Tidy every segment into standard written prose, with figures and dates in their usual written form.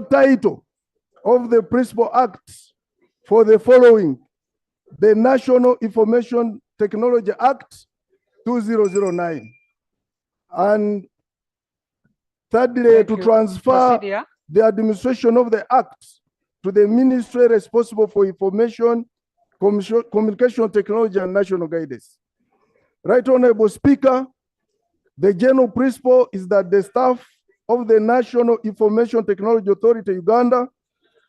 title of the principal acts for the following: the National Information Technology Act 2009, and thirdly, to transfer the administration of the act to the ministry responsible for information, communication technology, and national guidance. Right Honorable Speaker, the general principle is that the staff of the National Information Technology Authority, Uganda,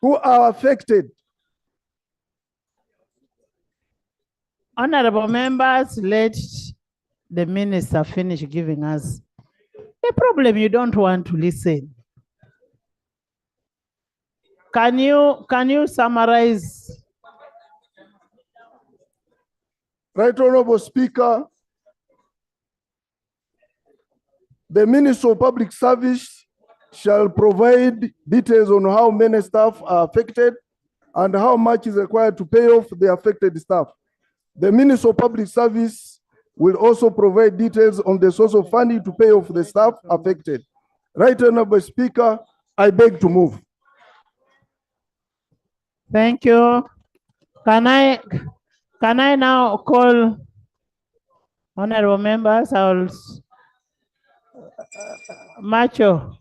who are affected. Honorable members, let the minister finish giving us a problem. You don't want to listen. Can you summarize? Right Honorable Speaker, the Minister of Public Service shall provide details on how many staff are affected and how much is required to pay off the affected staff. The Minister of Public Service will also provide details on the source of funding to pay off the staff affected. Right Honorable Speaker, I beg to move. Thank you. Can I now call honorable members? Macho,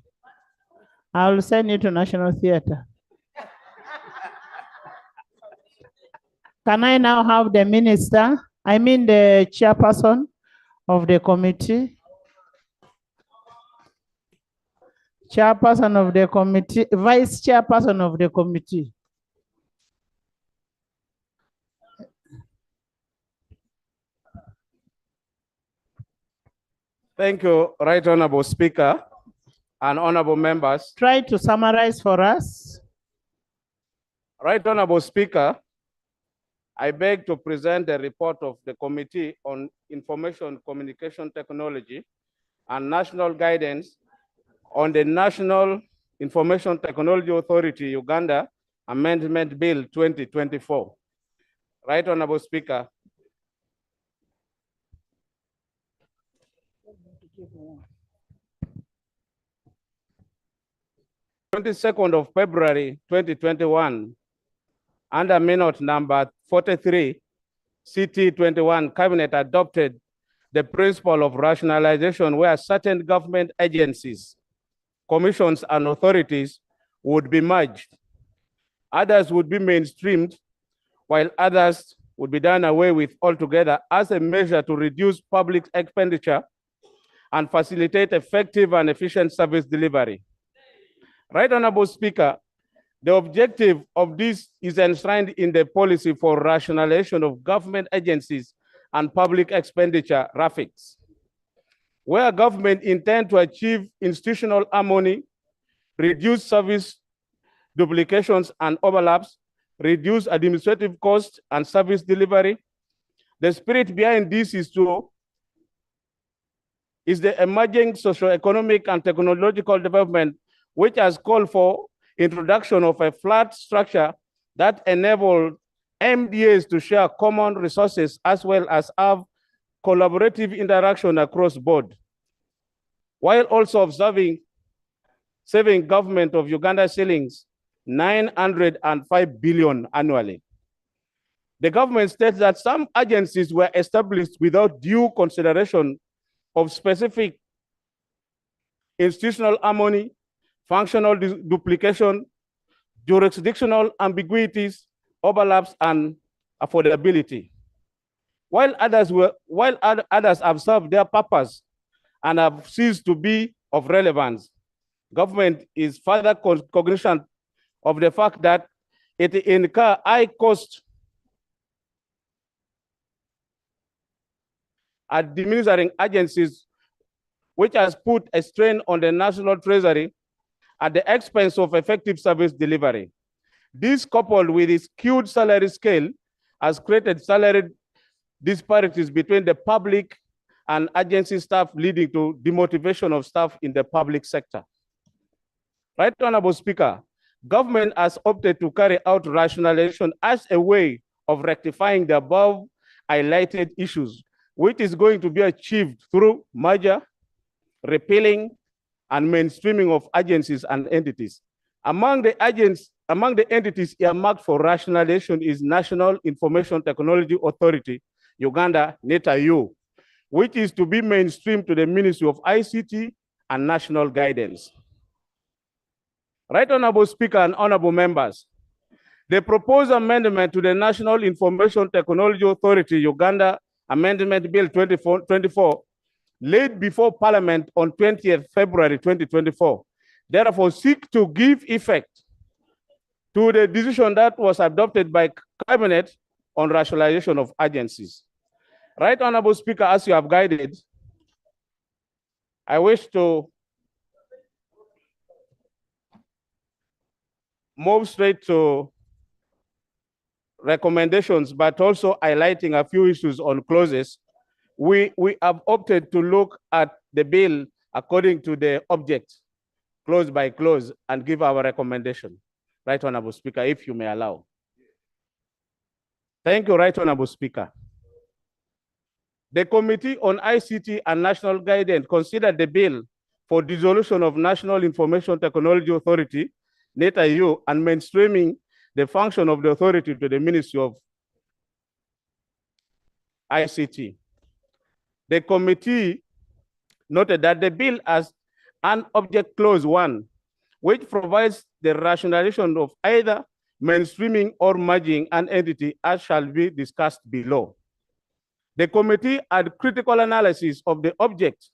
I will send you to National Theatre. Can I now have the minister, the chairperson of the committee, chairperson of the committee, vice chairperson of the committee? Thank you, Right Honorable Speaker and honorable members. Try to summarize for us. Right Honorable Speaker, I beg to present the report of the Committee on Information Communication Technology and National Guidance on the National Information Technology Authority, Uganda, Amendment Bill 2024. Right Honorable Speaker. 22nd of February 2021, under minute number 43, CT21, Cabinet adopted the principle of rationalization where certain government agencies, commissions, and authorities would be merged. Others would be mainstreamed, while others would be done away with altogether as a measure to reduce public expenditure and facilitate effective and efficient service delivery. Right Honorable Speaker, the objective of this is enshrined in the policy for rationalization of government agencies and public expenditure, RAFIX, where government intend to achieve institutional harmony, reduce service duplications and overlaps, reduce administrative costs and service delivery. The spirit behind this is the emerging socio-economic and technological development, which has called for introduction of a flat structure that enabled MDAs to share common resources as well as have collaborative interaction across board, while also saving government of Uganda shillings 905 billion annually. The government states that some agencies were established without due consideration of specific institutional harmony, functional duplication, jurisdictional ambiguities, overlaps, and affordability. While others have served their purpose and have ceased to be of relevance, government is further cognizant of the fact that it incurs high cost administering agencies, which has put a strain on the national treasury at the expense of effective service delivery. This, coupled with its skewed salary scale, has created salary disparities between the public and agency staff, leading to demotivation of staff in the public sector. Right Honorable Speaker, government has opted to carry out rationalization as a way of rectifying the above highlighted issues, which is going to be achieved through merger, repealing, and mainstreaming of agencies and entities. Among the entities earmarked for rationalization is National Information Technology Authority, Uganda, NITAU, which is to be mainstreamed to the Ministry of ICT and National Guidance. Right Honorable Speaker and honorable members, the proposed amendment to the National Information Technology Authority, Uganda Amendment Bill 24, laid before Parliament on 20th February 2024, therefore seek to give effect to the decision that was adopted by Cabinet on rationalization of agencies. Right Honorable Speaker, as you have guided, I wish to move straight to recommendations, but also highlighting a few issues on clauses. We have opted to look at the bill according to the object, clause by clause, and give our recommendation. Right Honorable Speaker, if you may allow. Thank you, Right Honorable Speaker. The Committee on ICT and National Guidance considered the bill for dissolution of National Information Technology Authority, NITAU, and mainstreaming the function of the authority to the Ministry of ICT. The committee noted that the bill has an object clause 1, which provides the rationalization of either mainstreaming or merging an entity, as shall be discussed below. The committee had critical analysis of the object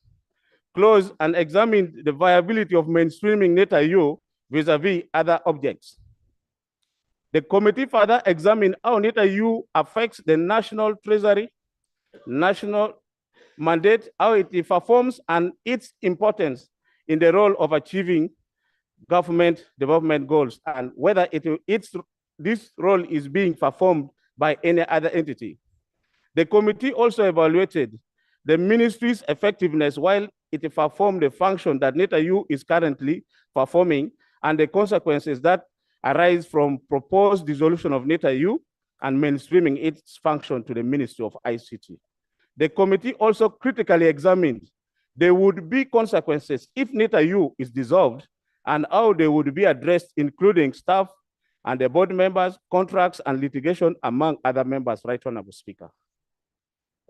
clause and examined the viability of mainstreaming NITAU vis-a-vis other objects. The committee further examined how NITAU affects the national treasury, national mandate, how it performs, and its importance in the role of achieving government development goals, and whether this role is being performed by any other entity. The committee also evaluated the ministry's effectiveness while it performed the function that NITAU is currently performing, and the consequences that arise from proposed dissolution of NITAU and mainstreaming its function to the Ministry of ICT. The committee also critically examined the would-be consequences if NITAU is dissolved and how they would be addressed, including staff and the board members, contracts, and litigation, among other members. Right Honorable Speaker.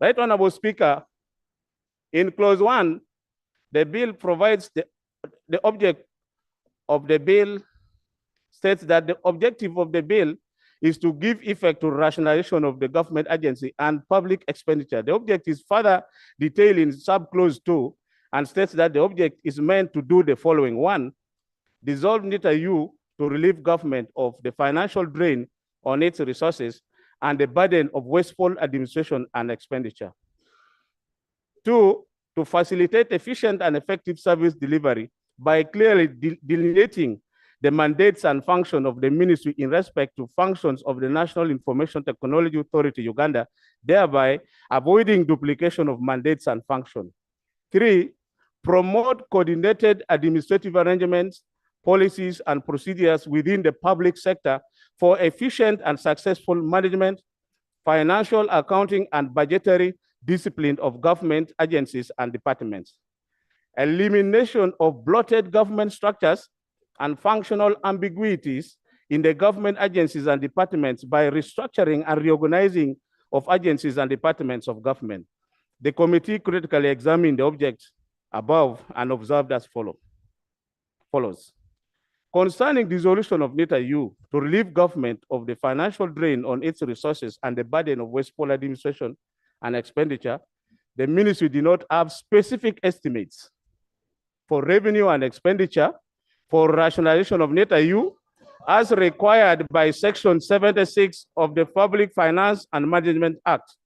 Right Honorable Speaker, in clause 1, the bill provides the object of the bill states that the objective of the bill is to give effect to rationalization of the government agency and public expenditure. The object is further detailed in subclause 2 and states that the object is meant to do the following. 1, dissolve NITAU to relieve government of the financial drain on its resources and the burden of wasteful administration and expenditure. 2, to facilitate efficient and effective service delivery by clearly delineating the mandates and function of the ministry in respect to functions of the National Information Technology Authority, Uganda, thereby avoiding duplication of mandates and function. 3, promote coordinated administrative arrangements, policies, and procedures within the public sector for efficient and successful management, financial, accounting, and budgetary discipline of government agencies and departments. Elimination of bloated government structures and functional ambiguities in the government agencies and departments by restructuring and reorganizing of agencies and departments of government. The committee critically examined the objects above and observed as follows. Concerning dissolution of NITAU to relieve government of the financial drain on its resources and the burden of wasteful administration and expenditure, the ministry did not have specific estimates for revenue and expenditure for rationalization of NITAU as required by Section 76 of the Public Finance and Management Act.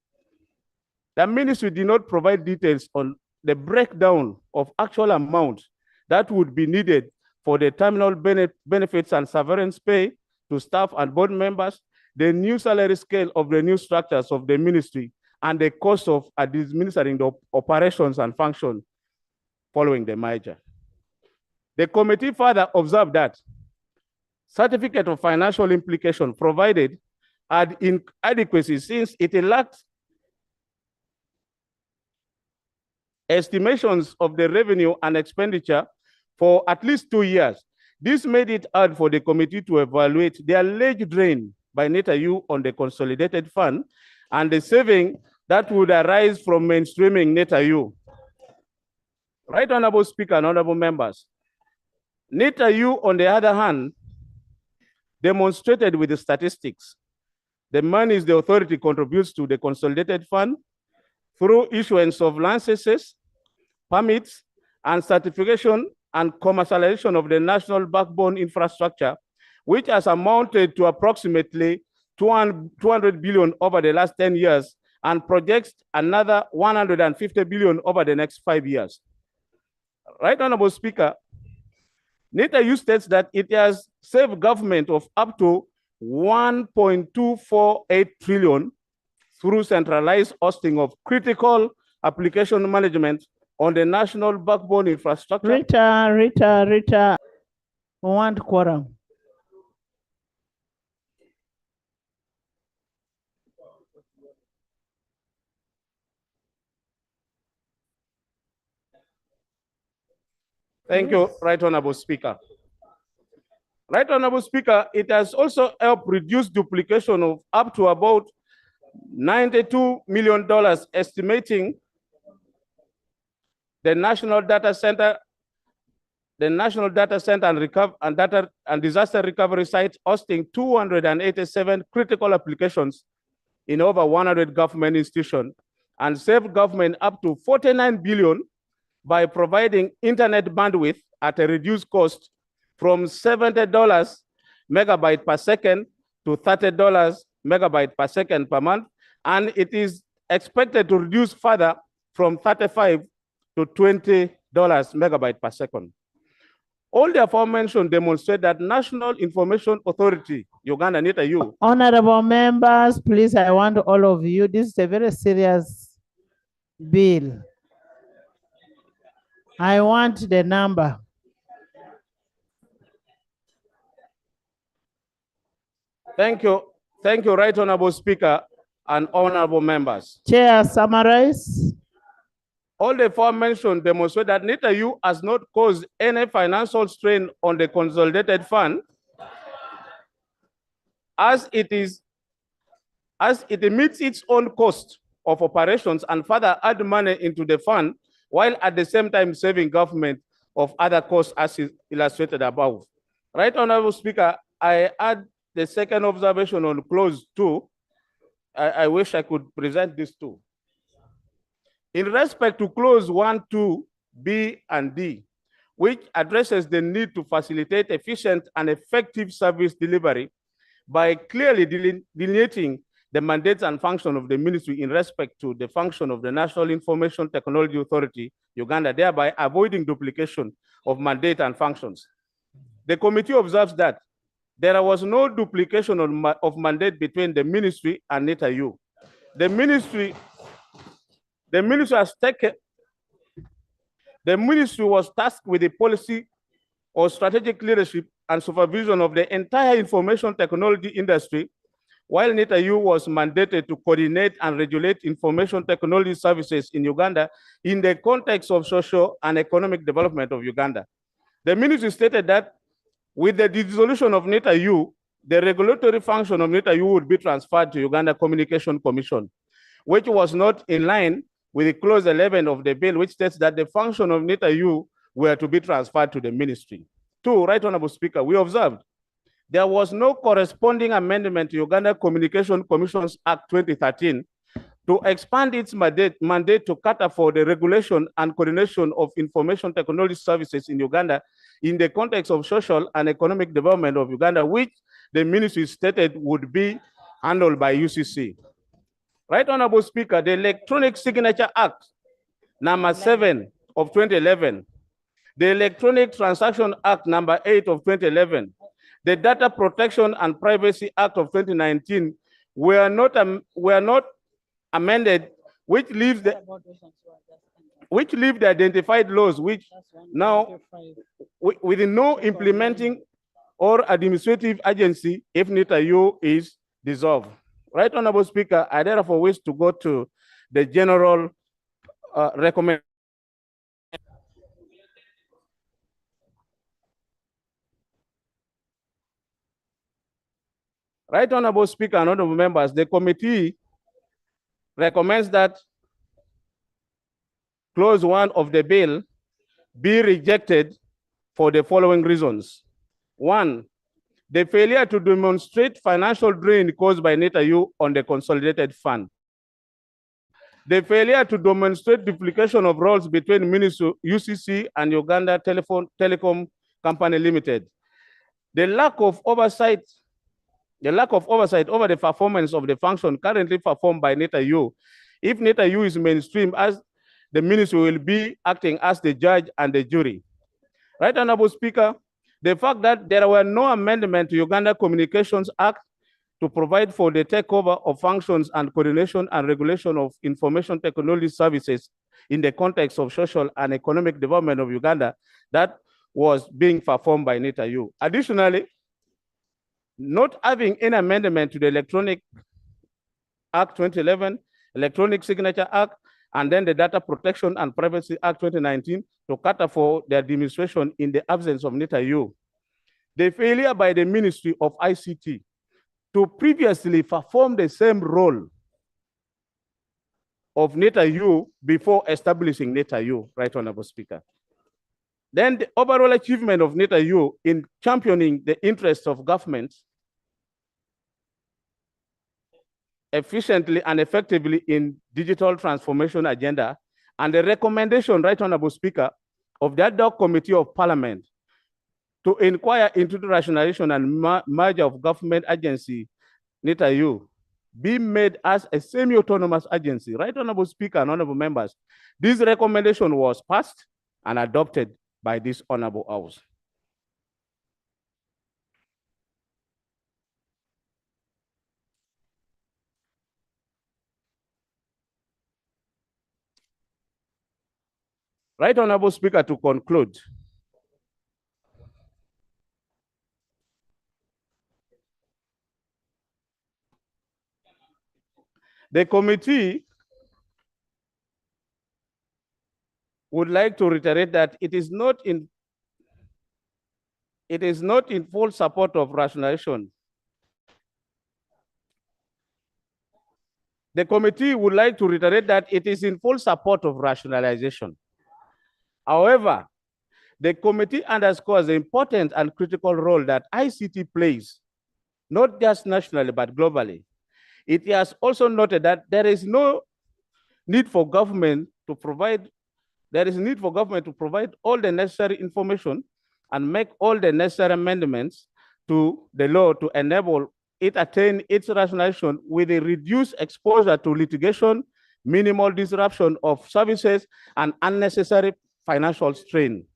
The ministry did not provide details on the breakdown of actual amount that would be needed for the terminal benefits and severance pay to staff and board members, the new salary scale of the new structures of the ministry, and the cost of administering the operations and function following the merger. The committee further observed that certificate of financial implication provided had inadequacy since it lacked estimations of the revenue and expenditure for at least 2 years. This made it hard for the committee to evaluate the alleged drain by NETAU on the consolidated fund and the saving that would arise from mainstreaming NETAU. Right, Honorable Speaker and honorable members, NETAU, on the other hand, demonstrated with the statistics the monies the authority contributes to the consolidated fund through issuance of licenses, permits, and certification and commercialization of the national backbone infrastructure, which has amounted to approximately 200 billion over the last 10 years and projects another 150 billion over the next 5 years. Right, Honorable Speaker, NETAU states that it has saved government of up to 1.248 trillion through centralized hosting of critical application management on the national backbone infrastructure. Rita, we want quorum. Thank you, Right Honorable Speaker. Right Honorable Speaker, it has also helped reduce duplication of up to about $92 million, estimating the National Data Center and disaster recovery site hosting 287 critical applications in over 100 government institutions and save government up to 49 billion by providing internet bandwidth at a reduced cost from $70 megabyte per second to $30 megabyte per second per month. And it is expected to reduce further from $35 to $20 megabyte per second. All the aforementioned demonstrate that National Information Authority, Uganda, NETAU. Honorable members, please, I want all of you, this is a very serious bill. I want the number. Thank you, Right Honorable Speaker and honorable members. Chair, summarize. All the aforementioned demonstrate that NETAU has not caused any financial strain on the consolidated fund as it meets its own cost of operations and further add money into the fund, while at the same time saving government of other costs as is illustrated above. Right Honorable Speaker, I add the second observation on clause 2. I wish I could present this too. In respect to clause 1, 2, B, and D, which addresses the need to facilitate efficient and effective service delivery by clearly delineating the mandates and function of the ministry in respect to the function of the National Information Technology Authority, Uganda, thereby avoiding duplication of mandate and functions. The committee observes that there was no duplication of mandate between the ministry and NETAU. The ministry was tasked with the policy or strategic leadership and supervision of the entire information technology industry, while NETAU was mandated to coordinate and regulate information technology services in Uganda in the context of social and economic development of Uganda. The ministry stated that with the dissolution of NETAU, the regulatory function of NETAU would be transferred to Uganda Communication Commission, which was not in line with the clause 11 of the bill, which states that the function of NETAU were to be transferred to the ministry. 2, Right Honorable Speaker, we observed there was no corresponding amendment to Uganda Communication Commissions Act 2013 to expand its mandate to cater for the regulation and coordination of information technology services in Uganda in the context of social and economic development of Uganda, which the ministry stated would be handled by UCC. Right Honorable Speaker, the Electronic Signature Act, number 7 of 2011, the Electronic Transaction Act, number 8 of 2011, the Data Protection and Privacy Act of 2019 were not amended, which leaves the identified laws, which now with no implementing or administrative agency if NETAU is dissolved. Right Honorable Speaker, I therefore wish to go to the general recommendation. Right Honorable Speaker and honorable members, the committee recommends that clause 1 of the bill be rejected for the following reasons. 1, the failure to demonstrate financial drain caused by NETAU on the consolidated fund. The failure to demonstrate duplication of roles between UCC and Uganda Telecom Company Limited. The lack of oversight over the performance of the function currently performed by NETAU. If NETAU is mainstream, as the ministry will be acting as the judge and the jury. Right Honorable Speaker, the fact that there were no amendments to Uganda Communications Act to provide for the takeover of functions and coordination and regulation of information technology services in the context of social and economic development of Uganda, that was being performed by NETAU. Additionally, not having any amendment to the Electronic Act 2011, Electronic Signature Act, and then the Data Protection and Privacy Act 2019 to cater for the administration in the absence of NETAU. The failure by the Ministry of ICT to previously perform the same role of NETAU before establishing NETAU, Right Honorable Speaker. Then the overall achievement of NETAU in championing the interests of government efficiently and effectively in digital transformation agenda, and the recommendation, Right Honorable Speaker, of the ad hoc committee of Parliament to inquire into the rationalization and merger of government agency, NETAU, be made as a semi-autonomous agency. Right Honorable Speaker and honorable members, this recommendation was passed and adopted by this honorable house. Right Honorable Speaker, to conclude, the committee would like to reiterate that it is not in full support of rationalization. The committee would like to reiterate that it is in full support of rationalization. However, the committee underscores the important and critical role that ICT plays, not just nationally, but globally. It has also noted that there is no need for government to provide all the necessary information and make all the necessary amendments to the law to enable it attain its rationalization with a reduced exposure to litigation, minimal disruption of services, and unnecessary financial strain.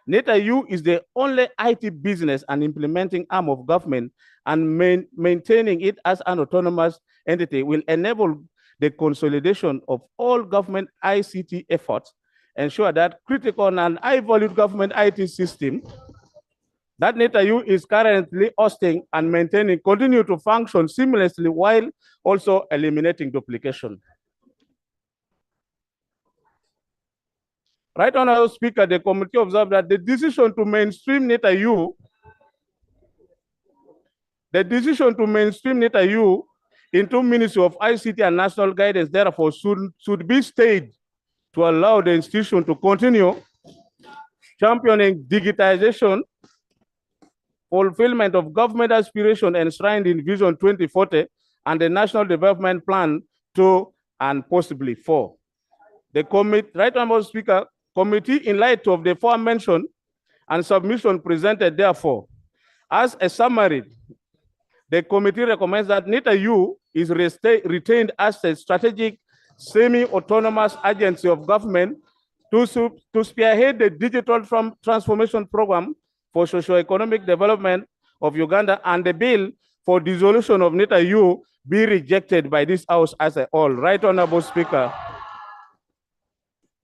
NETAU is the only IT business and implementing arm of government, and maintaining it as an autonomous entity will enable the consolidation of all government ICT efforts, ensure that critical and high-valued government IT system that NETAU is currently hosting and maintaining continue to function seamlessly while also eliminating duplication. Right Honorable Speaker, the committee observed that the decision to mainstream NETAU into Ministry of ICT and National Guidance, therefore, should be stayed to allow the institution to continue championing digitization, fulfillment of government aspiration enshrined in Vision 2040 and the National Development Plan 2 and possibly 4. The committee, Right Honorable Speaker, committee, in light of the aforementioned and submission presented, therefore, as a summary, the committee recommends that NETAU is retained as a strategic semi-autonomous agency of government to spearhead the digital transformation program for socio-economic development of Uganda, and the bill for dissolution of NETAU be rejected by this house as a whole. Right Honorable Speaker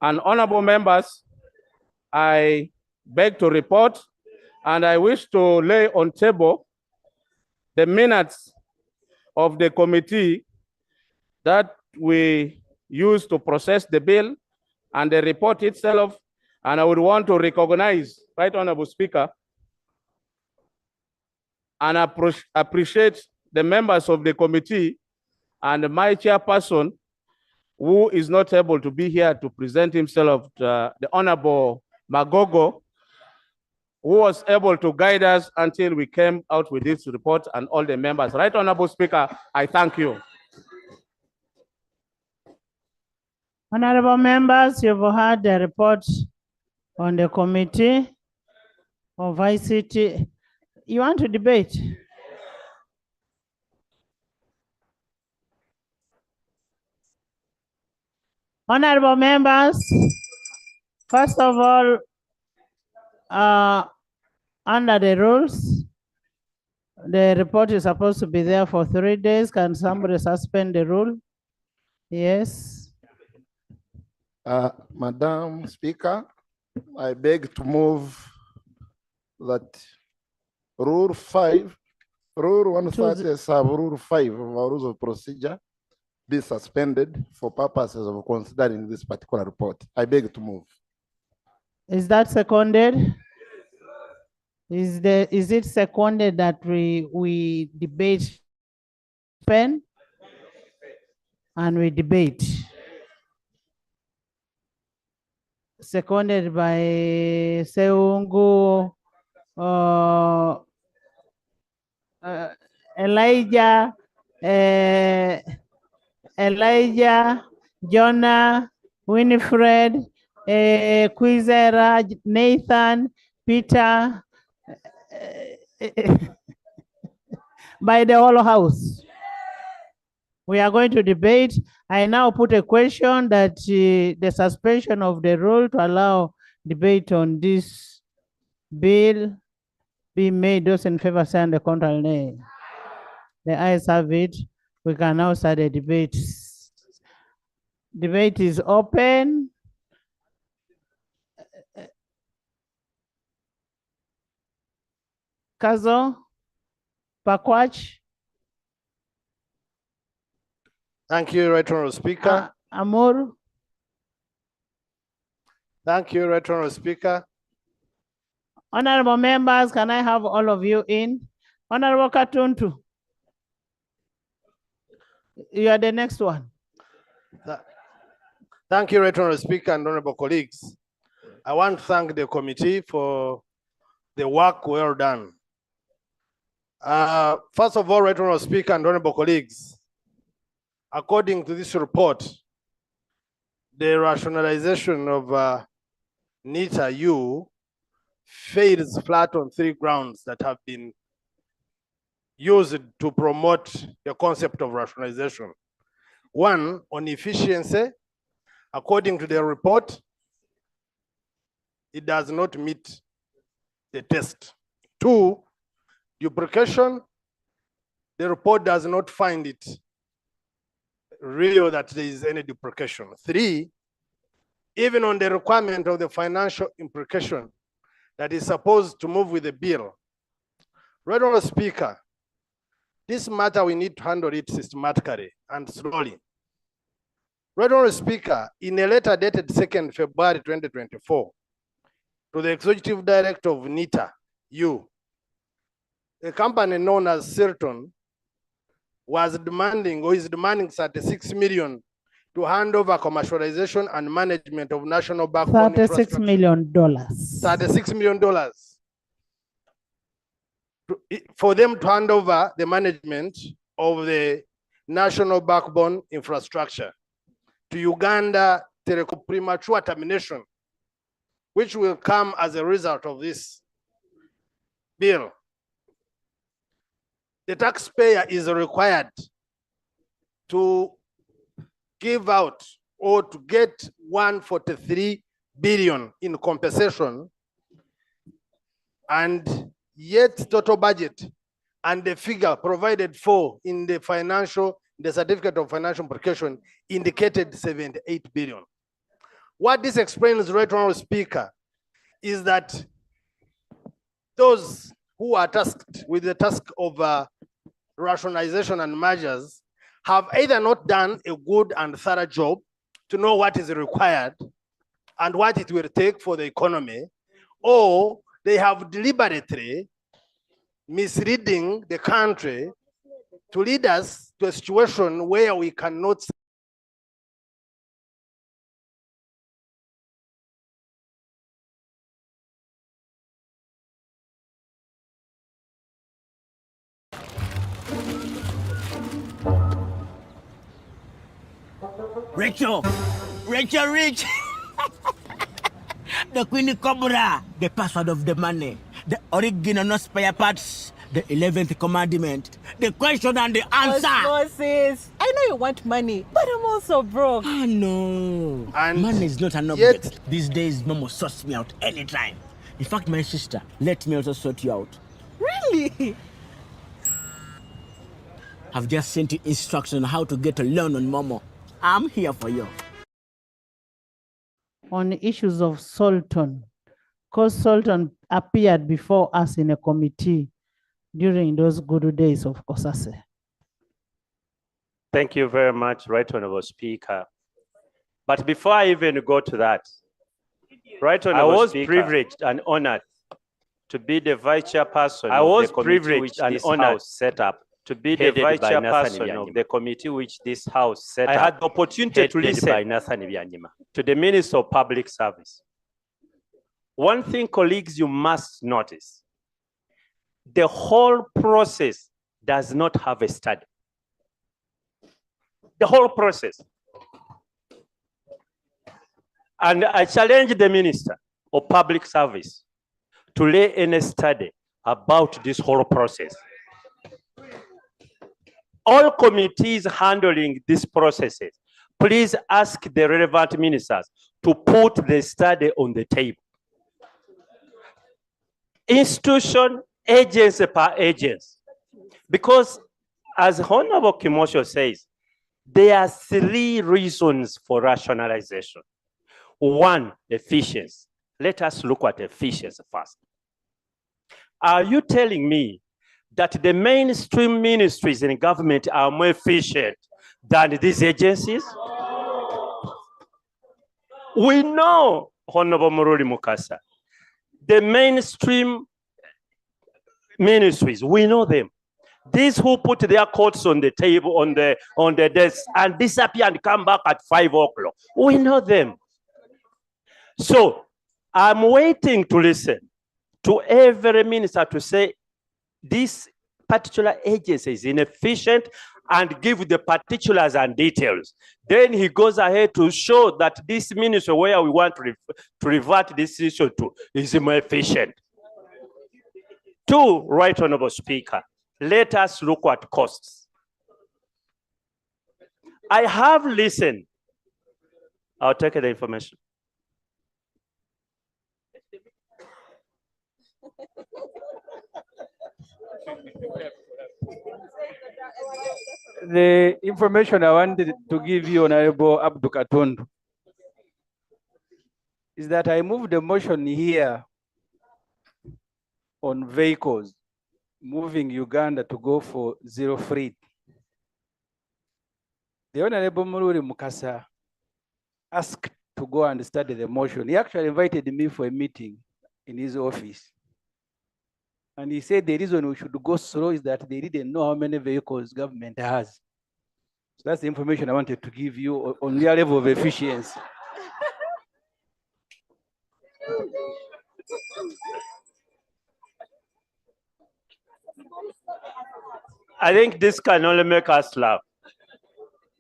and honorable members, I beg to report, and I wish to lay on table the minutes of the committee that we use to process the bill and the report itself. And I would want to recognize, Right Honorable Speaker, and appreciate the members of the committee and my chairperson, who is not able to be here to present himself, the Honorable Magogo, who was able to guide us until we came out with this report, and all the members. Right, Honorable Speaker, I thank you. Honorable members, you've heard the report on the committee of ICT. You want to debate? Honorable members, first of all, under the rules, the report is supposed to be there for 3 days. Can somebody suspend the rule? Yes. Madam Speaker, I beg to move that Rule 130, Rule 5 of our Rules of Procedure be suspended for purposes of considering this particular report. I beg to move. Is that seconded? Is it seconded that we debate pen and we debate? Seconded by Seungu, Elijah, Jonah, Winifred, Quizera, Nathan, Peter, by the whole house. We are going to debate. I now put a question that the suspension of the rule to allow debate on this bill be made. Those in favor say and the contrary nay. The ayes have it. We can now start the debate. Debate is open. Kazo, Pakwach. Thank you, Right Honorable Speaker. Amor. Thank you, Right Honorable Speaker. Honorable members, can I have all of you in? Honorable Katuntu. You are the next one. Thank you, Right Honorable Speaker and honorable colleagues. I want to thank the committee for the work well done. First of all, Right Honorable Speaker and honorable colleagues, according to this report, the rationalization of NITA-U fails flat on 3 grounds that have been used to promote the concept of rationalization. 1, on efficiency. According to the report, it does not meet the test. 2, duplication. The report does not find it real that there is any duplication. 3, even on the requirement of the financial implication that is supposed to move with the bill. Right Honorable Speaker, this matter we need to handle it systematically and slowly. Right Honorable Speaker, in a letter dated 2nd February 2024 to the Executive Director of NITA-U, a company known as Silton was demanding or is demanding 36 million to hand over commercialization and management of national backbone $36 million. $36 million for them to hand over the management of the national backbone infrastructure to Uganda Telecom. Premature termination, which will come as a result of this bill. The taxpayer is required to give out or to get 143 billion in compensation, and yet total budget and the figure provided for in the certificate of financial implication indicated 78 billion. What this explains, Right Honorable Speaker, is that those who are tasked with the task of rationalization and measures have either not done a good and thorough job to know what is required and what it will take for the economy, or they have deliberately misleading the country to lead us to a situation where we cannot Rachel Rich, the Queen Cobra, the password of the money, the original no spare parts, the 11th commandment, the question and the answer. Moses, I know you want money, but I'm also broke. Ah, no. And money is not an yet- object. These days, Momo sorts me out anytime. In fact, my sister, let me also sort you out. Really? I've just sent you instructions on how to get a loan on Momo. I'm here for you. On issues of Sultan, because Sultan appeared before us in a committee during those good days of Kosase. Thank you very much, Right Honorable Speaker. But before I even go to that, Right Honorable I was privileged and honored to be the vice chairperson of the committee which this House set up. To be the vice chairperson of the committee which this House set up. I had the opportunity to listen to the Minister of Public Service. One thing, colleagues, you must notice, the whole process does not have a study. The whole process. And I challenge the Minister of Public Service to lay in a study about this whole process. All committees handling these processes, please ask the relevant ministers to put the study on the table. Institution, agency per agency. Because as Honorable Kimosho says, there are 3 reasons for rationalization. 1, efficiency. Let us look at efficiency first. Are you telling me that the mainstream ministries in government are more efficient than these agencies? We know, Honorable Mururi Mukasa, the mainstream ministries, we know them. These who put their coats on the table, on the desk, and disappear and come back at 5 o'clock. We know them. So I'm waiting to listen to every minister to say this particular agency is inefficient and give the particulars and details. Then he goes ahead to show that this ministry where we want to revert this issue to is more efficient. 2, Right Honorable Speaker, let us look at costs. I have listened. I'll take the information. The information I wanted to give you, Honorable Abdu Katundu, is that I moved the motion here on vehicles moving Uganda to go for 0 freight. The Honorable Mururi Mukasa asked to go and study the motion. He actually invited me for a meeting in his office. And he said the reason we should go slow is that they didn't know how many vehicles government has. So that's the information I wanted to give you on their level of efficiency. I think this can only make us laugh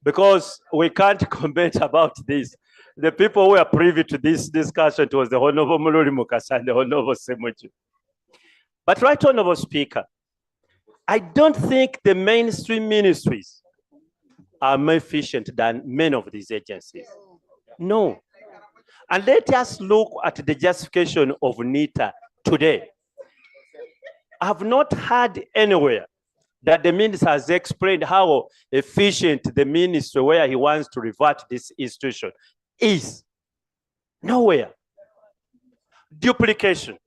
because we can't comment about this. The people who are privy to this discussion, it was the Honorable Mururi Mukasa and the Honorable Semuju. But Right Honorable Speaker, I don't think the mainstream ministries are more efficient than many of these agencies. No. And let us look at the justification of NITA today. I have not heard anywhere that the minister has explained how efficient the ministry where he wants to revert this institution is. Nowhere. Duplication.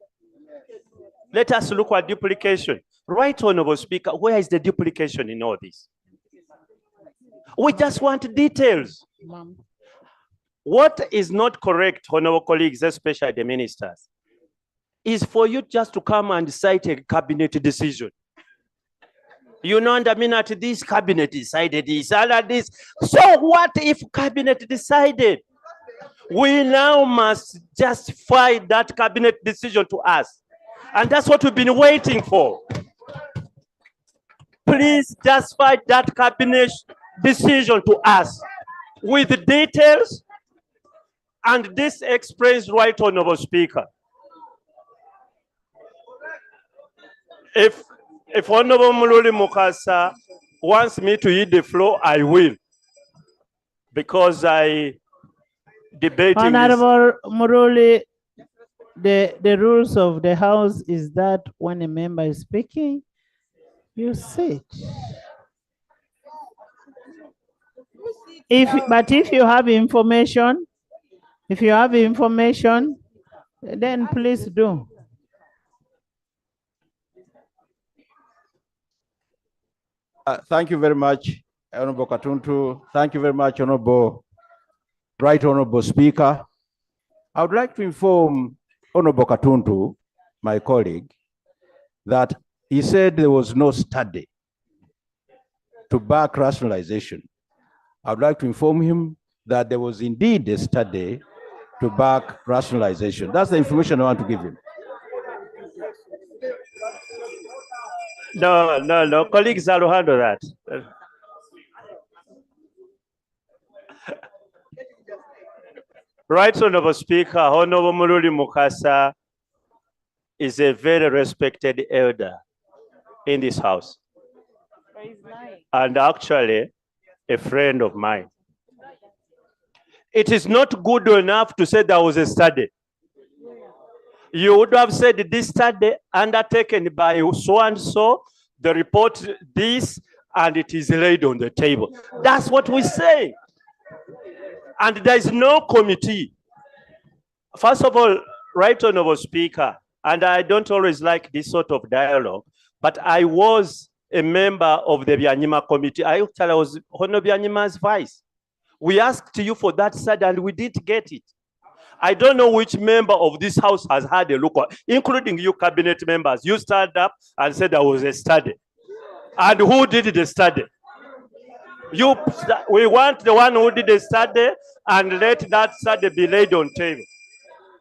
Let us look at duplication. Right Honorable Speaker, where is the duplication in all this? We just want details. What is not correct, Honorable colleagues, especially the ministers, is for you just to come and cite a cabinet decision. You know, and I mean, at this cabinet decided this, and at this. So what if cabinet decided? We now must justify that cabinet decision to us. And that's what we've been waiting for. Please justify that cabinet decision to us with the details. And this explains, Right Honorable Speaker. If Honorable Mululi Mukasa wants me to eat the floor, I will. Because I debating Honorable Muruli, the rules of the House is that when a member is speaking, you sit. But if you have information, then please do. Thank you very much, Honorable Katuntu. Thank you very much, Right Honorable Speaker. I would like to inform Honorable Katuntu, my colleague, that he said there was no study to back rationalization. I would like to inform him that there was indeed a study to back rationalization. That's the information I want to give him. No, colleagues will handle that. Right Honorable Speaker, Honorable Mululi Mukasa is a very respected elder in this House. And actually a friend of mine. It is not good enough to say there was a study. You would have said this study undertaken by so and so, the report this, and it is laid on the table. That's what we say. And there is no committee. First of all, Right Honorable Speaker, and I don't always like this sort of dialogue, but I was a member of the Byanyima committee. I was Honorable Byanyima's vice. We asked you for that study and we didn't get it. I don't know which member of this House has had a look, including you cabinet members. You stood up and said there was a study. And who did the study? We want the one who did the study and let that study be laid on table.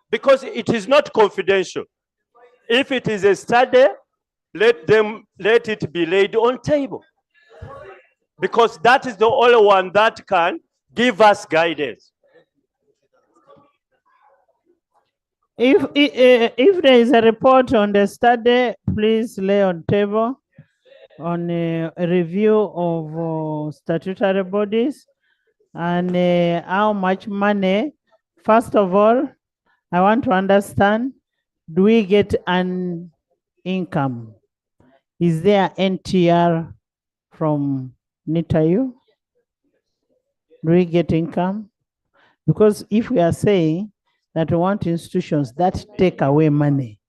Because it is not confidential. If it is a study, let it be laid on table. Because that is the only one that can give us guidance. If there is a report on the study, please lay on table on a review of statutory bodies and how much money. First of all, I want to understand, do we get an income? Is there NTR from NITAU? Do we get income? Because if we are saying that we want institutions that take away money,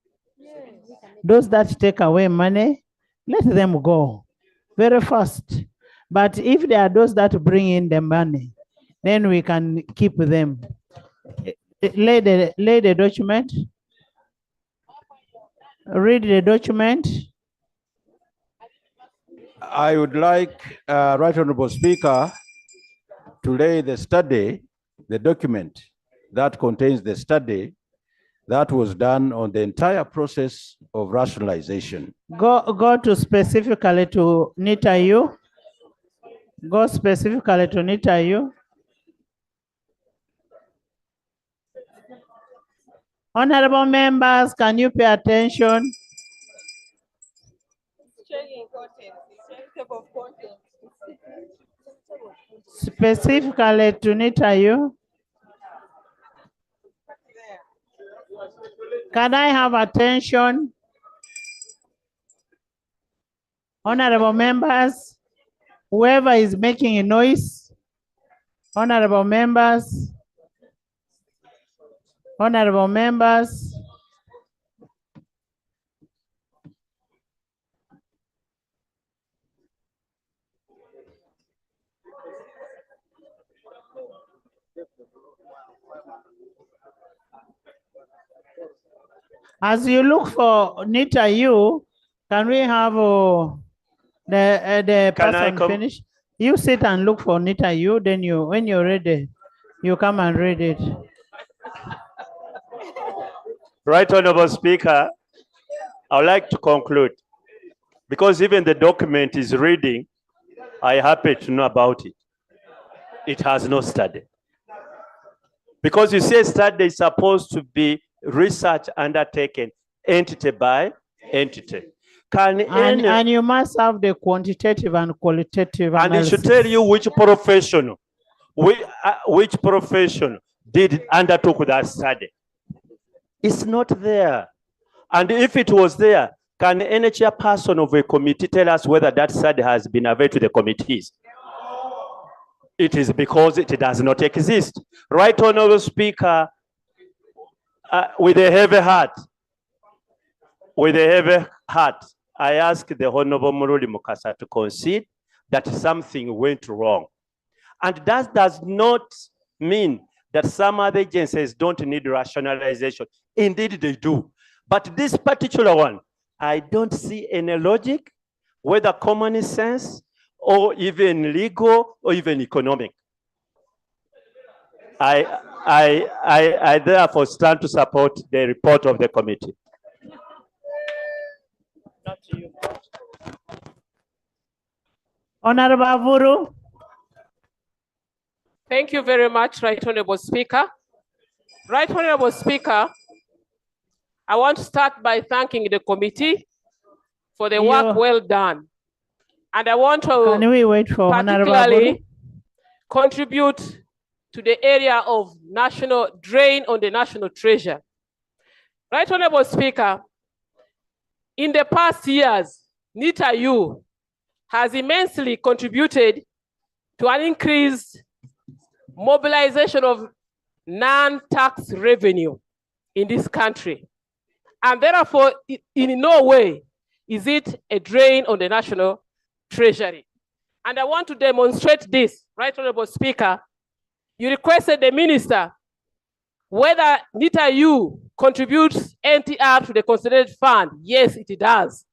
those that take away money, let them go very fast. But if there are those that bring in the money, then we can keep them. Lay the document. Read the document. I would like, Right Honorable Speaker, to lay the study, the document that contains the study that was done on the entire process of rationalization. Go to specifically to NITAU. Go specifically to NITAU. Honorable members, can you pay attention? Specifically to NITAU. Can I have attention? Honorable members, whoever is making a noise, honorable members, honorable members. As you look for NITAU, can we have The Can I person finish. You sit and look for Nita. Then when you're ready, you come and read it. Right Honorable Speaker, I would like to conclude because even the document is reading, I happen to know about it. It has no study. Because you say study is supposed to be research undertaken entity by entity. And you must have the quantitative and qualitative analysis. And it should tell you which profession did undertook that study. It's not there. And if it was there, can any chairperson of a committee tell us whether that study has been available to the committees? It is because it does not exist. Right Honorable Speaker, with a heavy heart, I ask the Honorable Muluri Mukasa to concede that something went wrong. And that does not mean that some other agencies don't need rationalization. Indeed, they do. But this particular one, I don't see any logic, whether common sense, or even legal, or even economic. I therefore stand to support the report of the committee. Honorable Avuru. Thank you very much, Right Honorable Speaker. Right Honorable Speaker, I want to start by thanking the committee for the work well done. And I want to particularly contribute to the area of national drain on the national treasure. Right Honorable Speaker, in the past years, NITA-U has immensely contributed to an increased mobilization of non-tax revenue in this country. And therefore, in no way is it a drain on the national treasury. And I want to demonstrate this, Right Honorable Speaker. You requested the minister whether NITA-U contributes NTR to the consolidated fund. Yes, it does.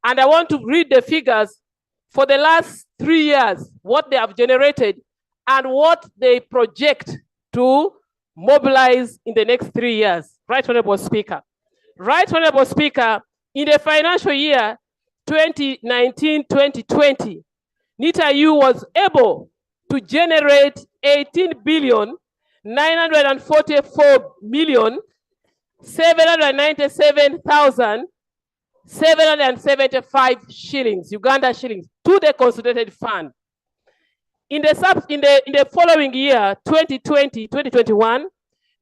And I want to read the figures for the last 3 years, what they have generated and what they project to mobilize in the next 3 years. Right Honorable Speaker. Right Honorable Speaker, in the financial year 2019-2020, NITA-U was able to generate 18,944,797,775 shillings, Uganda shillings, to the consolidated fund. In the following year, 2020-2021,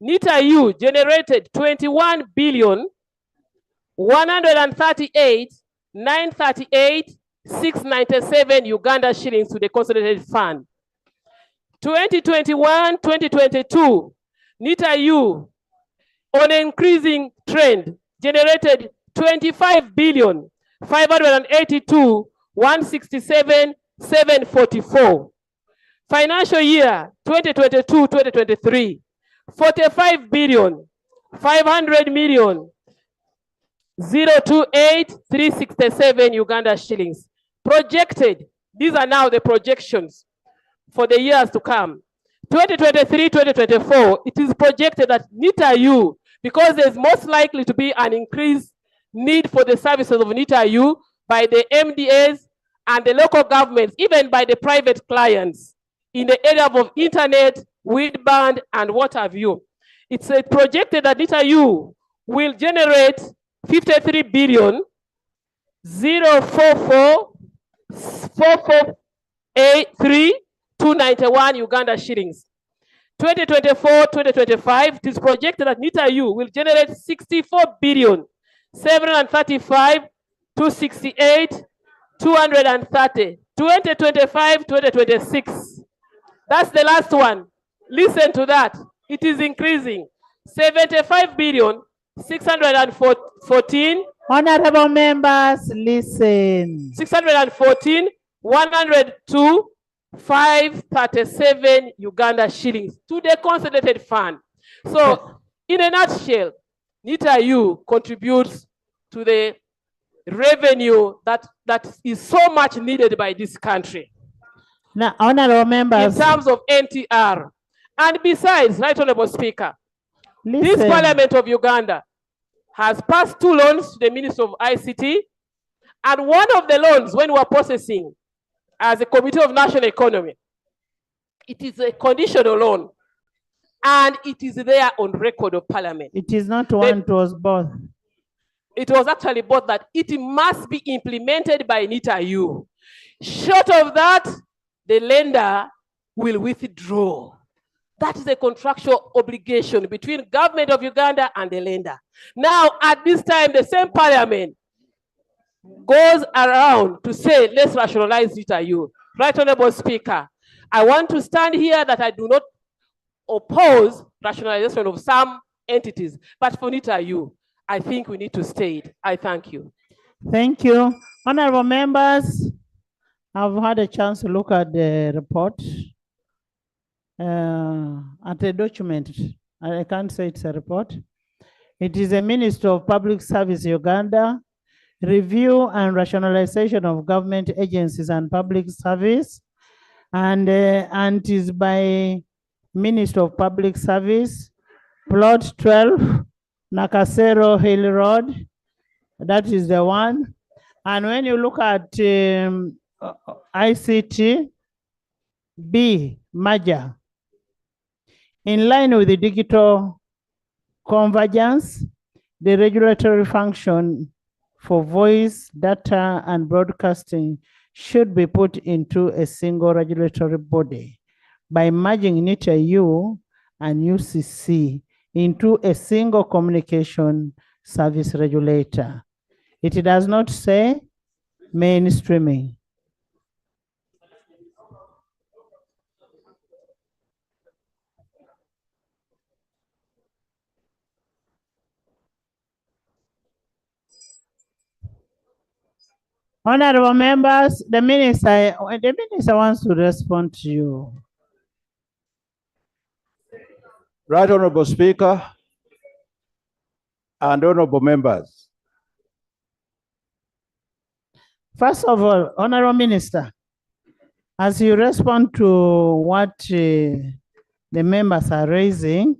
NITA-U generated 21,138,938,697 Uganda shillings to the consolidated fund. 2021-2022, NITA-U, on an increasing trend, generated 25,582,167,744. Financial year 2022-2023, 45,500,028,367 Uganda shillings. Projected, these are now the projections for the years to come. 2023-2024, it is projected that NITA-U, because there's most likely to be an increased need for the services of NITA-U by the MDAs and the local governments, even by the private clients in the area of internet, wideband, and what have you. It's projected that NITA-U will generate 53,044,448,391 Uganda shillings. 2024-2025, it is projected that NITA-U will generate 64,735,268,230. 2025-2026. That's the last one. Listen to that. It is increasing. 75,614. Honorable members, listen. 614, 102, 537 Uganda shillings to the consolidated fund. So, in a nutshell, NITA-U contributes to the revenue that is so much needed by this country. Now, honorable members. In terms of NTR. And besides, Right Honorable Speaker, this Listen. Parliament of Uganda has passed 2 loans to the Minister of ICT. And one of the loans, when we are processing as a Committee of National Economy, it is a conditional loan. And it is there on record of Parliament. It is not one, it was both. It was actually both that it must be implemented by NITA-U. Short of that, the lender will withdraw. That is a contractual obligation between government of Uganda and the lender. Now, at this time, the same Parliament goes around to say, let's rationalize NITA-U. Right Honorable Speaker, I want to stand here that I do not oppose rationalization of some entities, but for NITA-U, I think we need to stay it. I thank you. Thank you. Honorable members, I've had a chance to look at the report, at the document. I can't say it's a report. It is a Minister of Public Service Uganda, review and rationalization of government agencies and public service, and it is by Minister of Public Service, plot 12, Nakasero Hill Road. That is the one. And when you look at ICT, B, merger, in line with the digital convergence, the regulatory function for voice, data, and broadcasting should be put into a single regulatory body by merging NITA-U and UCC into a single communication service regulator. It does not say mainstreaming. Honorable members, the minister wants to respond to you. Right Honorable Speaker and honorable members. First of all, Honorable Minister, as you respond to what the members are raising,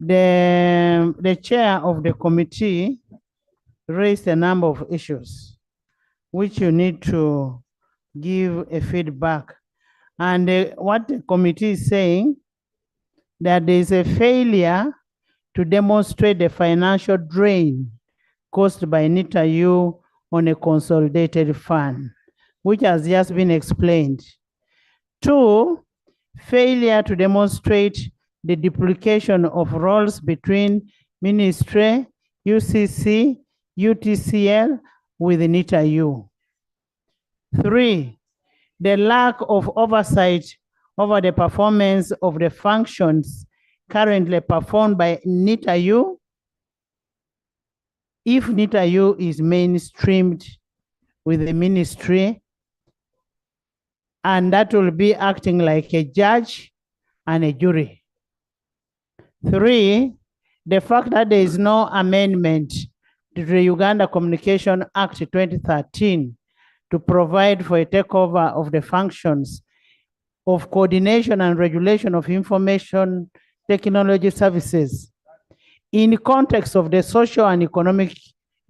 the chair of the committee raised a number of issues which you need to give a feedback. And what the committee is saying, that there is a failure to demonstrate the financial drain caused by NITA-U on a consolidated fund, which has just been explained. 2, failure to demonstrate the duplication of roles between ministry, UCC, UTCL with NITA-U. 3, the lack of oversight over the performance of the functions currently performed by NITA-U. If NITA-U is mainstreamed with the ministry, and that will be acting like a judge and a jury. 3, the fact that there is no amendment to the Uganda Communication Act 2013 to provide for a takeover of the functions of coordination and regulation of information technology services in context of the social and economic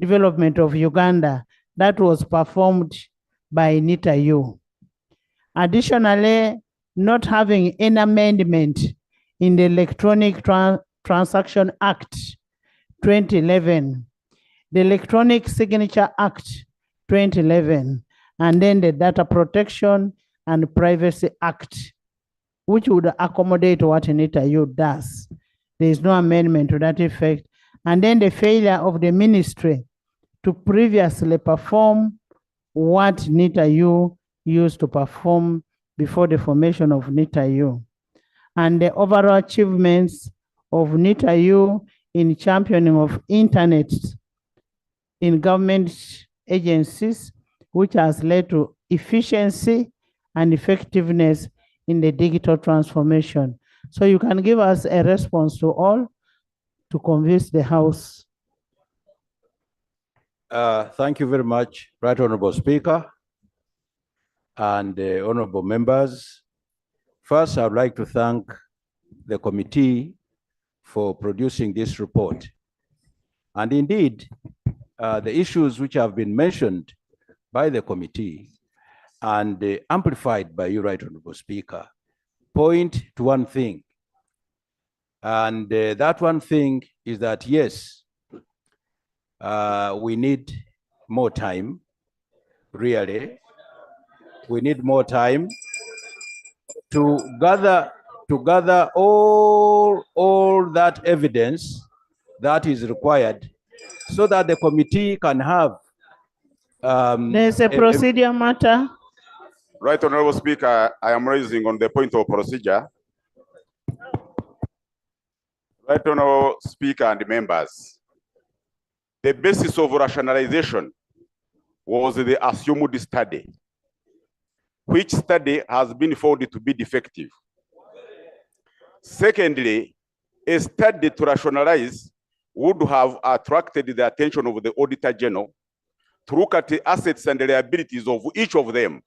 development of Uganda that was performed by NITA-U. Additionally, not having an amendment in the Electronic Transaction Act 2011, the Electronic Signature Act 2011, and then the Data Protection and Privacy Act, which would accommodate what NITA-U does. There is no amendment to that effect. And then the failure of the ministry to previously perform what NITA-U used to perform before the formation of NITA-U. And the overall achievements of NITA-U in championing of internet in government agencies, which has led to efficiency and effectiveness in the digital transformation. So you can give us a response to all to convince the House. Thank you very much, Right Honorable Speaker and honorable members. First, I would like to thank the committee for producing this report. And indeed, the issues which have been mentioned by the committee and amplified by you, Right Honorable Speaker, point to one thing. And that one thing is that, yes, we need more time, really. We need more time to gather all that evidence that is required so that the committee can have there's a procedure matter. Right Honorable Speaker, I am raising on the point of procedure. Right Honorable Speaker and members, the basis of rationalization was the assumed study, which study has been found to be defective. Secondly, a study to rationalize would have attracted the attention of the Auditor General to look at the assets and liabilities of each of them.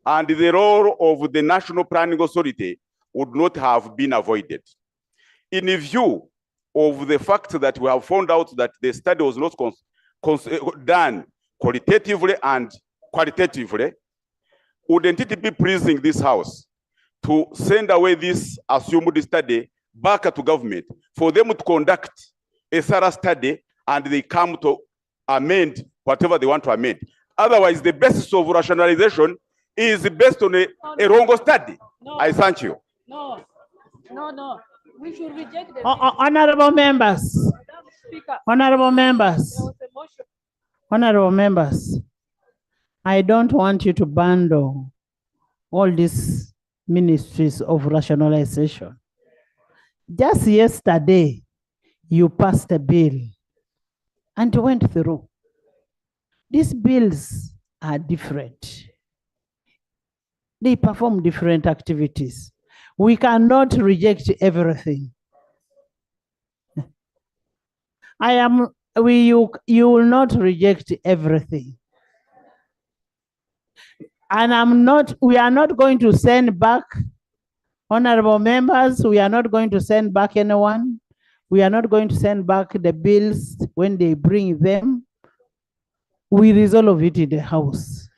And the role of the National Planning Authority would not have been avoided. In view of the fact that we have found out that the study was not done qualitatively and qualitatively, wouldn't it be pleasing this House to send away this assumed study back to government for them to conduct a thorough study and they come to amend whatever they want to amend? Otherwise, the basis of rationalization is based on a wrong study. No. I thank you. No. We should reject the Honorable members. Speaker. Honorable members. There was a motion. Honorable members. I don't want you to bundle all these ministries of rationalization. Just yesterday, you passed a bill and went through. These bills are different. They perform different activities. We cannot reject everything. You will not reject everything. And we are not going to send back, honorable members, we are not going to send back anyone. We are not going to send back the bills when they bring them. We resolve it in the House.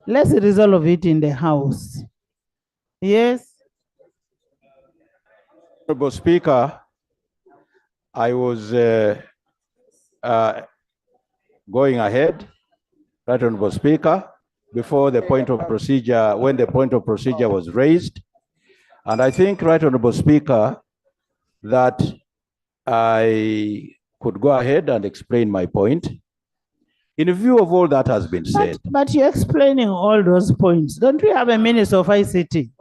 Let's resolve it in the House. Yes. Honorable Speaker, I was going ahead, Right Honorable Speaker, before the point of procedure, when the point of procedure was raised. And I think, Right Honorable Speaker, that I could go ahead and explain my point. In view of all that has been said. But you're explaining all those points. Don't we have a Minister of ICT?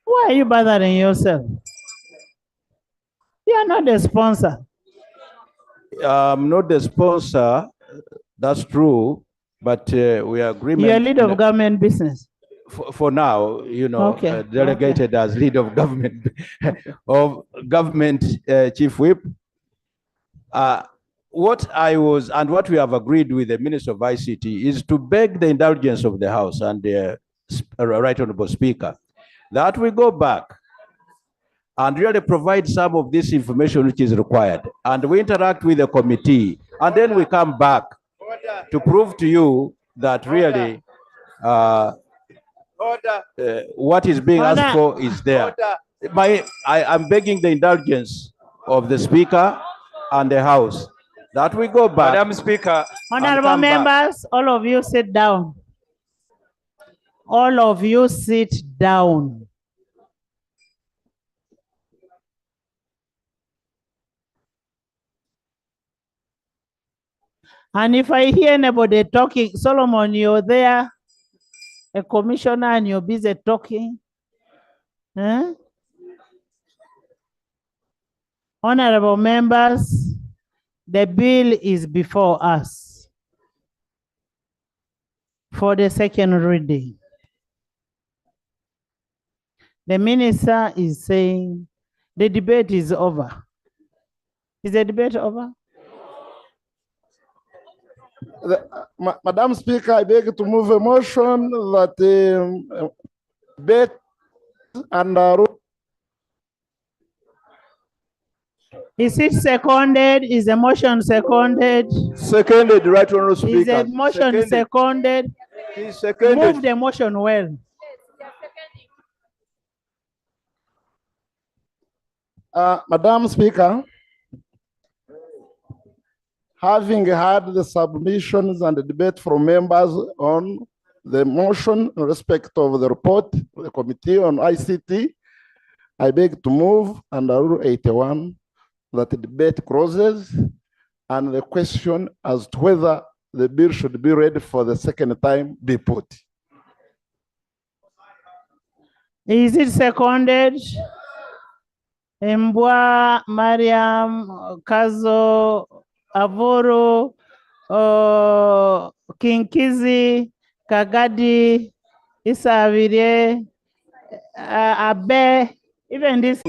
Why are you bothering yourself? You are not the sponsor. I'm not the sponsor, that's true, but we are agreement. You're lead of government business. For now, you know, okay. Delegated as lead of government, chief whip. What we have agreed with the Minister of ICT is to beg the indulgence of the House and the Right Honorable Speaker that we go back and really provide some of this information which is required, and we interact with the committee, and then we come back to prove to you that really what is being asked for is there. I'm begging the indulgence of the Speaker and the House that we go back. Madam Speaker. Honorable members, all of you sit down. All of you sit down. And if I hear anybody talking, Solomon, you're there, a commissioner, and you're busy talking. Huh? Honorable members, the bill is before us for the second reading. The minister is saying the debate is over. Is the debate over? Madam Speaker, I beg to move a motion that debate under Is it seconded? Is the motion seconded? Seconded, Right Honorable Speaker. Is the motion seconded? Please, seconded. Move the motion well. Madam Speaker, having had the submissions and the debate from members on the motion in respect of the report of the Committee on ICT, I beg to move under Rule 81 that the debate closes and the question as to whether the bill should be read for the second time be put. Is it seconded? Mbwa, Mariam, Kazo, Avoro, Kinkizi, Kagadi, Isavire, Abe, even this